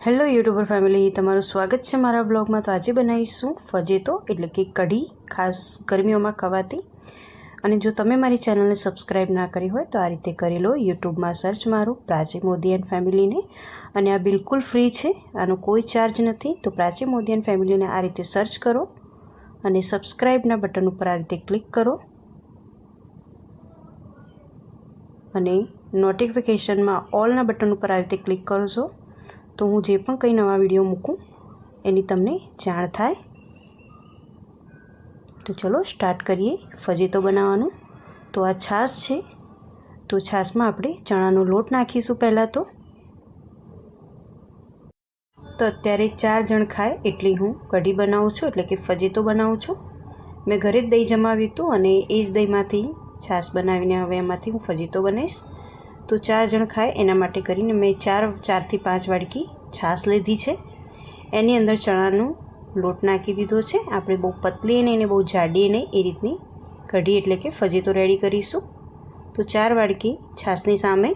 Hello YouTuber family, તમારું સ્વાગત છે મારા બ્લોગમાં। તો આજે બનાવીશું ફજેતો એટલે કે કઢી, ખાસ ગરમીઓમાં ખવાતી। અને જો તમે મારી ચેનલને સબસ્ક્રાઈબ ના કરી હોય તો આ રીતે કરી લો। યુટ્યુબમાં સર્ચ મારો પ્રાચી મોદી એન્ડ ફેમિલીને, અને આ બિલકુલ ફ્રી છે, આનો કોઈ ચાર્જ નથી। તો પ્રાચી મોદી એન્ડ ફેમિલીને આ રીતે સર્ચ કરો અને સબસ્ક્રાઈબના બટન ઉપર આ રીતે ક્લિક કરો અને નોટિફિકેશનમાં ઓલના બટન ઉપર આ રીતે ક્લિક કરશો તો હું જે પણ કંઈ નવા વિડીયો મૂકું એની તમને જાણ થાય। તો ચલો સ્ટાર્ટ કરીએ ફજેતો બનાવવાનું। તો આ છાશ છે, તો છાશમાં આપણે ચણાનો લોટ નાખીશું પહેલાં તો અત્યારે 4 જણ ખાય એટલી હું કઢી બનાવું છું, એટલે કે ફજેતો બનાવું છું। મેં ઘરે જ દહીં જમાવ્યું હતું અને એ જ દહીંમાંથી છાશ બનાવીને હવે એમાંથી હું ફજેતો બનાવીશ। તો 4 જણ ખાય એના માટે કરીને મેં 4 થી 5 વાડકી છાશ લીધી છે। એની અંદર ચણાનો લોટ નાખી દીધો છે। આપણે બહુ પતલી નહીં ને બહુ જાડી નહીં, એ રીતની કઢી એટલે કે ફજેતો રેડી કરીશું। તો 4 વાડકી છાશની સામે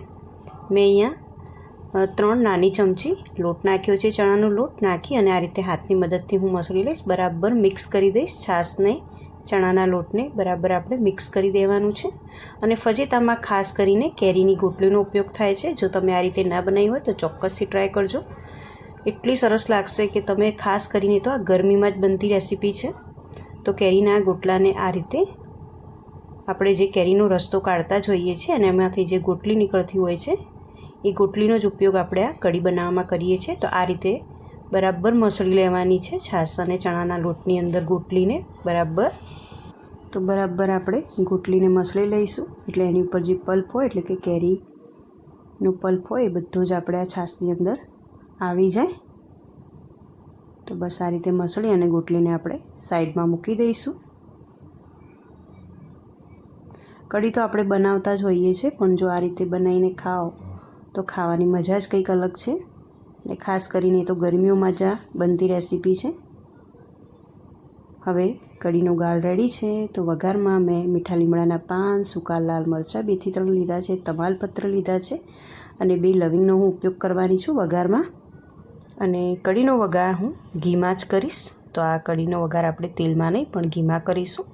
મેં અહીંયા 3 નાની ચમચી લોટ નાખ્યો છે। ચણાનો લોટ નાખી અને આ રીતે હાથની મદદથી હું મસળી લઈશ, બરાબર મિક્સ કરી દઈશ। છાશને ચણાના લોટને બરાબર આપણે મિક્સ કરી દેવાનું છે। અને ફજેતામાં ખાસ કરીને કેરીની ગોટલીનો ઉપયોગ થાય છે। જો તમે આ રીતે ના બનાવી હોય તો ચોક્કસથી ટ્રાય કરજો, એટલી સરસ લાગશે કે તમે ખાસ કરીને તો આ ગરમીમાં જ બનતી રેસીપી છે। તો કેરીના ગોટલાને આ રીતે આપણે જે કેરીનો રસ્તો કાઢતા જ હોઈએ છીએ અને એમાંથી જે ગોટલી નીકળતી હોય છે એ ગોટલીનો જ ઉપયોગ આપણે આ કઢી બનાવવામાં કરીએ છીએ। તો આ રીતે બરાબર મસળી લેવાની છે છાશ અને ચણાના લોટની અંદર ગોટલીને બરાબર। તો બરાબર આપણે ગોટલીને મસળી લઈશું, એટલે એની ઉપર જે પલ્પ હોય એટલે કે કેરીનો પલ્પ હોય એ બધો જ આપણે આ છાશની અંદર આવી જાય। તો બસ આ રીતે મસળી અને ગોટલીને આપણે સાઈડમાં મૂકી દઈશું। કઢી તો આપણે બનાવતા જ હોઈએ છીએ, પણ જો આ રીતે બનાવીને ખાઓ તો ખાવાની મજા જ કંઈક અલગ છે। અને ખાસ કરીને તો ગરમીઓમાં જ આ બનતી રેસીપી છે। હવે કઢીનો ગાળ રેડી છે। તો વઘારમાં મેં મીઠા લીમડાના પાન, સૂકા લાલ મરચાં 2 થી 3 લીધા છે, તમાલપત્ર લીધા છે અને 2 લવિંગનો હું ઉપયોગ કરવાની છું વઘારમાં। અને કઢીનો વઘાર હું ઘીમાં જ કરીશ। તો આ કઢીનો વઘાર આપણે તેલમાં નહીં પણ ઘીમાં કરીશું।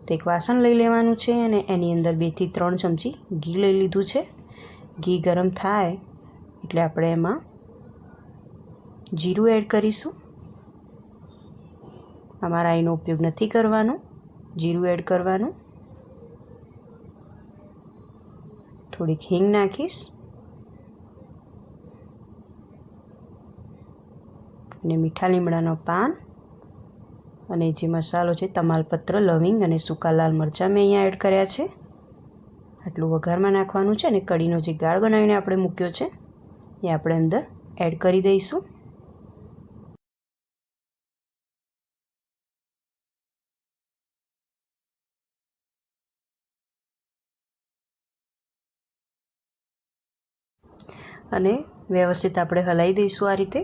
તો એક વાસણ લઈ લેવાનું છે અને એની અંદર 2 થી 3 ચમચી ઘી લઈ લીધું છે। ઘી ગરમ થાય એટલે આપણે એમાં જીરું એડ કરીશું। આમાં રાઈનો ઉપયોગ નથી કરવાનો, જીરું એડ કરવાનું। થોડીક હિંગ નાખીશ અને મીઠા લીમડાનો પાન અને જે મસાલો છે તમાલપત્ર, લવિંગ અને સૂકા લાલ મરચાં મેં અહીંયા એડ કર્યા છે। આટલું વઘારમાં નાખવાનું છે અને કઢીનો જે ગાળ બનાવીને આપણે મૂક્યો છે એ આપણે અંદર એડ કરી દઈશું। અને વ્યવસ્થિત આપણે હલાવી દઈશું આ રીતે।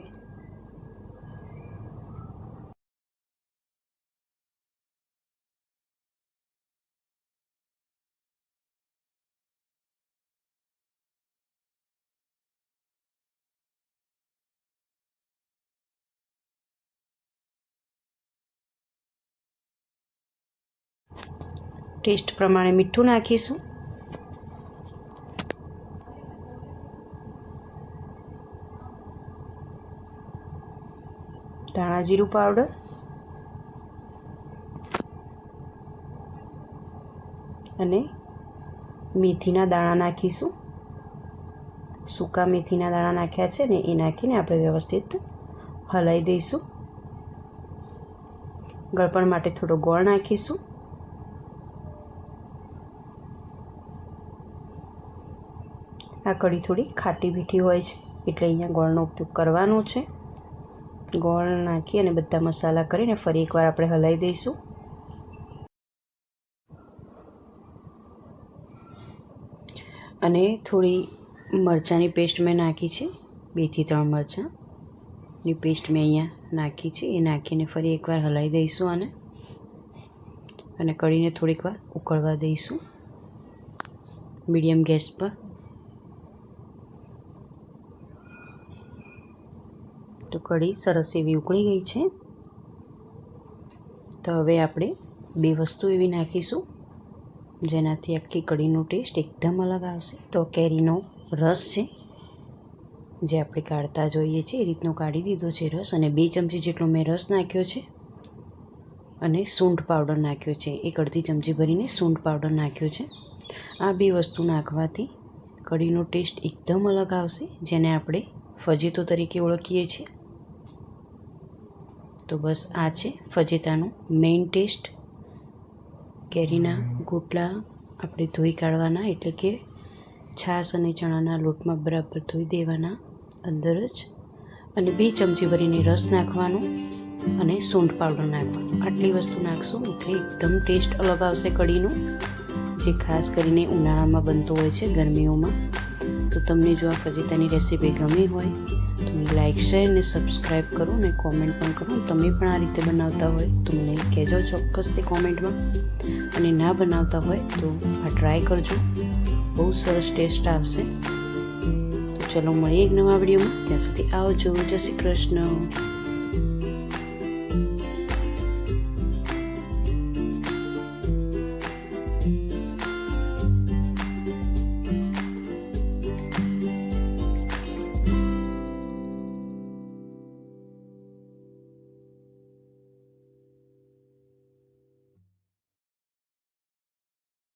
ટેસ્ટ પ્રમાણે મીઠું નાખીશું। ધાણા જીરું પાવડર અને મેથીના દાણા નાખીશું। સૂકા મેથીના દાણા નાખ્યા છે ને એ નાખીને આપણે વ્યવસ્થિત હલાવી દઈશું। ગળપણ માટે થોડો ગોળ નાખીશું। આ કઢી થોડી ખાટી મીઠી હોય છે એટલે અહીંયા ગોળનો ઉપયોગ કરવાનો છે। ગોળ નાખી અને બધા મસાલા કરીને ફરી એકવાર આપણે હલાવી દઈશું। અને થોડી મરચાંની પેસ્ટ મેં નાખી છે, 2 થી 3 મરચાંની પેસ્ટ મેં અહીંયા નાખી છે, એ નાખીને ફરી એકવાર હલાવી દઈશું અને કઢીને થોડીક વાર ઉકળવા દઈશું મીડિયમ ગેસ પર। તો કઢી સરસ એવી ઉકળી ગઈ છે. તો હવે આપણે 2 વસ્તુ એવી નાખીશું જેનાથી આખી કઢીનો ટેસ્ટ એકદમ અલગ આવશે. તો કેરીનો રસ છે જે આપણે કાઢતા જોઈએ છીએ એ રીતનો કાઢી દીધો છે રસ, અને 2 ચમચી જેટલો મેં રસ નાખ્યો છે અને સૂંઠ પાવડર નાખ્યો છે. 1 અડધી ચમચી ભરીને સૂંઠ પાવડર નાખ્યો છે. આ 2 વસ્તુ નાખવાથી કઢીનો ટેસ્ટ એકદમ અલગ આવશે, જેને આપણે ફજેતો તરીકે ઓળખીએ છીએ. તો બસ આ છે ફજેતાનો મેઇન ટેસ્ટ. કેરીના ગોટલા આપણે ધોઈ કાઢવાના, એટલે કે છાશ અને ચણાના લોટમાં બરાબર ધોઈ દેવાના અંદર જ, અને 2 ચમચી ભરીને રસ નાખવાનો અને સૂંઠ પાવડર નાખવાનો. આટલી વસ્તુ નાખશો એટલે એકદમ ટેસ્ટ અલગ આવશે કઢીનો, જે ખાસ કરીને ઉનાળામાં બનતો હોય છે ગરમીઓમાં. તો તમને જો આ ફજેતાની રેસીપી ગમી હોય તો મને લાઈક, શેર અને સબસ્ક્રાઈબ કરો અને કોમેન્ટ પણ કરો. તમે પણ આ રીતે બનાવતા હોય તો મને કહેજો ચોક્કસથી કોમેન્ટમાં, અને ના બનાવતા હોય તો આ ટ્રાય કરજો, બહુ સરસ ટેસ્ટ આવશે. તો ચલો મળીએ એક નવા વિડીયોમાં. ત્યાં સુધી આવજો. જય શ્રી કૃષ્ણ.